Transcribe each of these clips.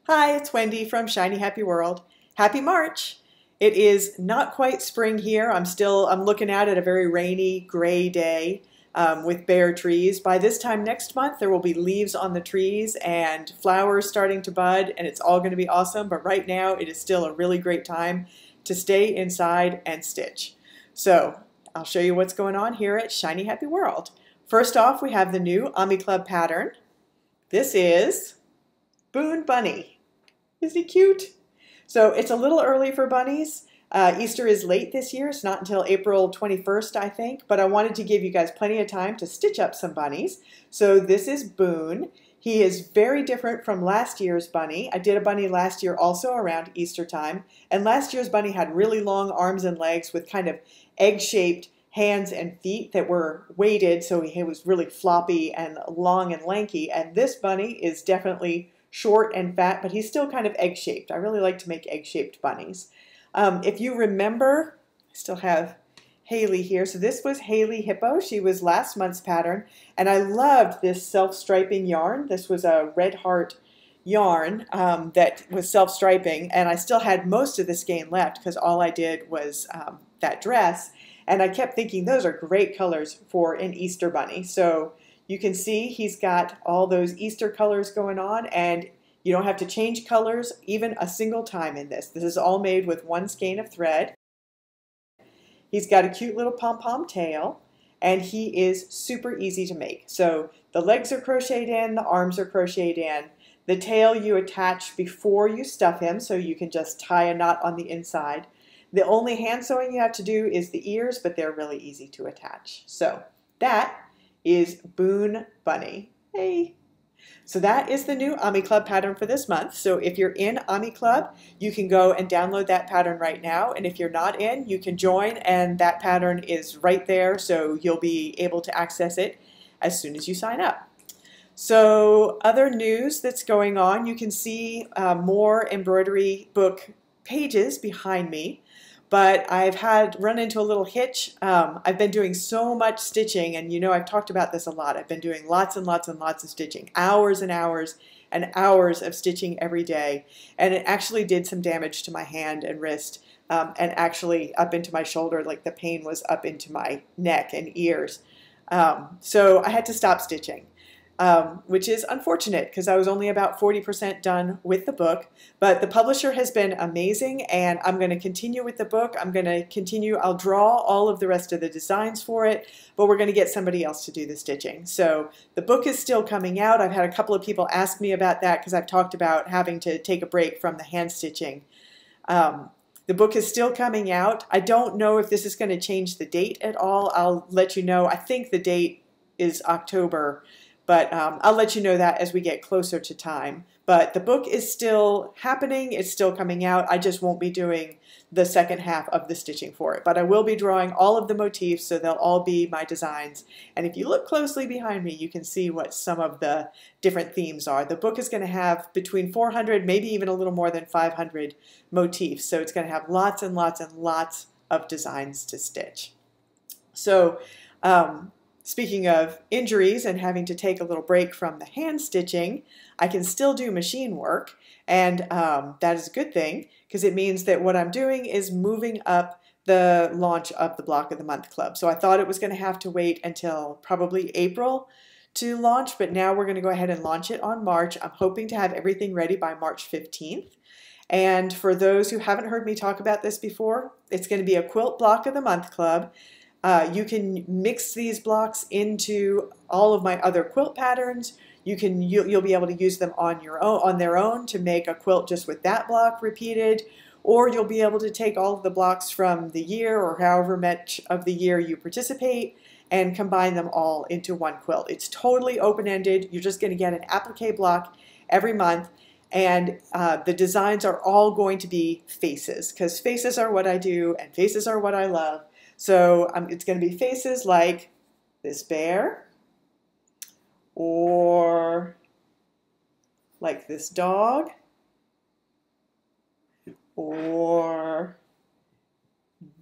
Hi, it's Wendy from Shiny Happy World. Happy March! It is not quite spring here. I'm looking out at a very rainy, gray day with bare trees. By this time next month, there will be leaves on the trees and flowers starting to bud, and it's all going to be awesome. But right now, it is still a really great time to stay inside and stitch. So I'll show you what's going on here at Shiny Happy World. First off, we have the new Ami Club pattern. This is Boone Bunny. Isn't he cute? So it's a little early for bunnies. Easter is late this year. It's not until April 21st, I think. But I wanted to give you guys plenty of time to stitch up some bunnies. So this is Boone. He is very different from last year's bunny. I did a bunny last year also around Easter time. And last year's bunny had really long arms and legs with kind of egg-shaped hands and feet that were weighted. So he was really floppy and long and lanky. And this bunny is definitely short and fat, but he's still kind of egg-shaped. I really like to make egg-shaped bunnies. If you remember, I still have Haley here. So this was Haley Hippo. She was last month's pattern, and I loved this self-striping yarn. This was a Red Heart yarn that was self-striping, and I still had most of the skein left because all I did was that dress, and I kept thinking those are great colors for an Easter bunny. So you can see he's got all those Easter colors going on, and you don't have to change colors even a single time in this. This is all made with one skein of thread. He's got a cute little pom-pom tail, and he is super easy to make. So the legs are crocheted in, the arms are crocheted in. The tail you attach before you stuff him, so you can just tie a knot on the inside. The only hand sewing you have to do is the ears, but they're really easy to attach. So that is Boone Bunny. Hey! So that is the new Ami Club pattern for this month. So if you're in Ami Club, you can go and download that pattern right now. And if you're not in, you can join, and that pattern is right there. So you'll be able to access it as soon as you sign up. So other news that's going on, you can see more embroidery book pages behind me. But I've run into a little hitch. I've been doing so much stitching, and you know I've talked about this a lot. I've been doing lots and lots and lots of stitching, hours and hours and hours of stitching every day, and it actually did some damage to my hand and wrist, and actually up into my shoulder, like the pain was up into my neck and ears. So I had to stop stitching. Which is unfortunate because I was only about 40% done with the book, but the publisher has been amazing, and I'm going to continue with the book. I'll draw all of the rest of the designs for it, but we're going to get somebody else to do the stitching. So the book is still coming out. I've had a couple of people ask me about that because I've talked about having to take a break from the hand stitching. The book is still coming out. I don't know if this is going to change the date at all. I'll let you know. I think the date is October. But I'll let you know that as we get closer to time. But the book is still happening. It's still coming out. I just won't be doing the second half of the stitching for it. But I will be drawing all of the motifs, so they'll all be my designs. And if you look closely behind me, you can see what some of the different themes are. The book is going to have between 400, maybe even a little more than 500 motifs. So it's going to have lots and lots and lots of designs to stitch. So, speaking of injuries and having to take a little break from the hand stitching, I can still do machine work, and that is a good thing because it means that what I'm doing is moving up the launch of the Block of the Month Club. So I thought it was going to have to wait until probably April to launch, but now we're going to go ahead and launch it on March. I'm hoping to have everything ready by March 15th. And for those who haven't heard me talk about this before, it's going to be a Quilt Block of the Month Club. You can mix these blocks into all of my other quilt patterns. You'll be able to use them on their own to make a quilt just with that block repeated, or you'll be able to take all of the blocks from the year or however much of the year you participate and combine them all into one quilt. It's totally open-ended. You're just going to get an applique block every month, and the designs are all going to be faces because faces are what I do and faces are what I love. So it's going to be faces like this bear, or like this dog, or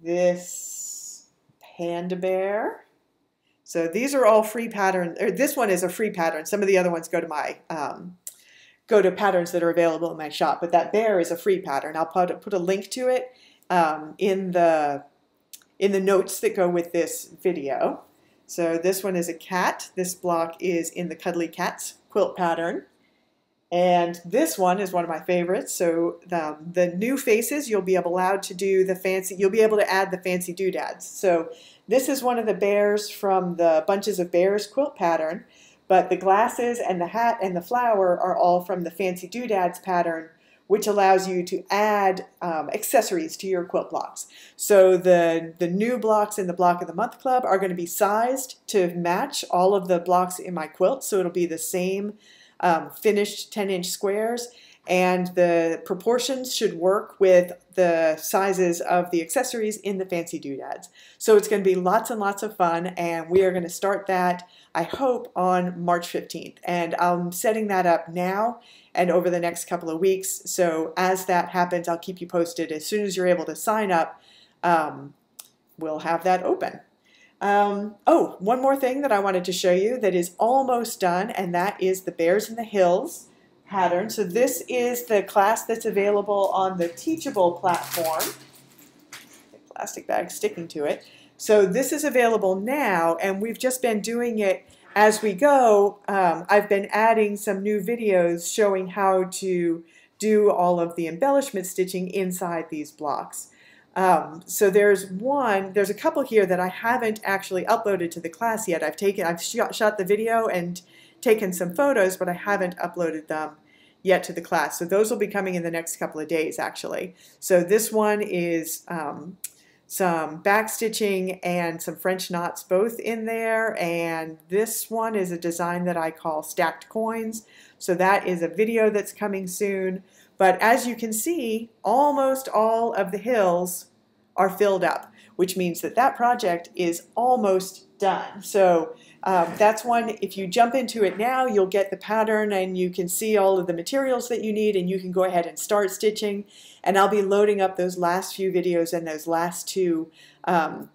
this panda bear. So these are all free patterns, or this one is a free pattern. Some of the other ones go to my go to patterns that are available in my shop. But that bear is a free pattern. I'll put a link to it in the notes that go with this video. So this one is a cat. This block is in the Cuddly Cats quilt pattern. And this one is one of my favorites. So the new faces, you'll be allowed to do the fancy, you'll be able to add the fancy doodads. So this is one of the bears from the Bunches of Bears quilt pattern, but the glasses and the hat and the flower are all from the fancy doodads pattern, which allows you to add accessories to your quilt blocks. So the new blocks in the Block of the Month Club are going to be sized to match all of the blocks in my quilt. So it'll be the same finished 10-inch squares, and the proportions should work with the sizes of the accessories in the fancy doodads. So it's going to be lots and lots of fun, and we are going to start that, I hope, on March 15th. And I'm setting that up now and over the next couple of weeks. So as that happens, I'll keep you posted. As soon as you're able to sign up, we'll have that open. Oh, one more thing that I wanted to show you that is almost done, and that is the Bears in the Hills pattern. So this is the class that's available on the Teachable platform. The plastic bag sticking to it. So this is available now, and we've just been doing it as we go. I've been adding some new videos showing how to do all of the embellishment stitching inside these blocks. So there's a couple here that I haven't actually uploaded to the class yet. I've shot the video and taken some photos, but I haven't uploaded them yet to the class. So those will be coming in the next couple of days, actually. So this one is some back stitching and some French knots both in there, and this one is a design that I call Stacked Coins. So that is a video that's coming soon. But as you can see, almost all of the hills are filled up, which means that that project is almost done. So that's one, if you jump into it now, you'll get the pattern and you can see all of the materials that you need, and you can go ahead and start stitching. And I'll be loading up those last few videos and those last two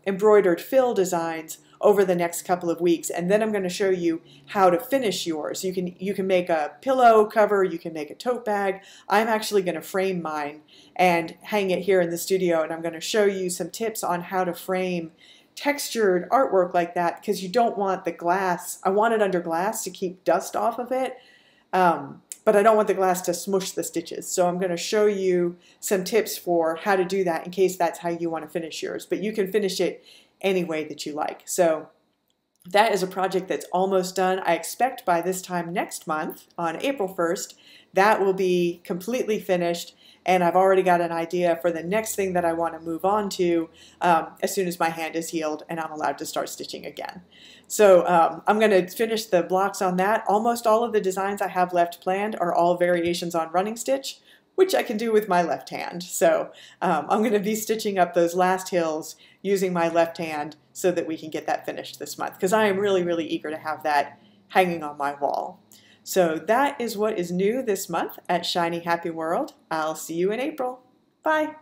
embroidered fill designs over the next couple of weeks, and then I'm going to show you how to finish yours. You can make a pillow cover, you can make a tote bag. I'm actually going to frame mine and hang it here in the studio, and I'm going to show you some tips on how to frame textured artwork like that, because you don't want the glass. I want it under glass to keep dust off of it, but I don't want the glass to smush the stitches. So I'm going to show you some tips for how to do that in case that's how you want to finish yours, but you can finish it any way that you like. So that is a project that's almost done. I expect by this time next month, on April 1st, that will be completely finished, and I've already got an idea for the next thing that I want to move on to as soon as my hand is healed and I'm allowed to start stitching again. So I'm going to finish the blocks on that. Almost all of the designs I have left planned are all variations on running stitch, which I can do with my left hand. So I'm going to be stitching up those last hills using my left hand so that we can get that finished this month, because I am really, really eager to have that hanging on my wall. So that is what is new this month at Shiny Happy World. I'll see you in April. Bye.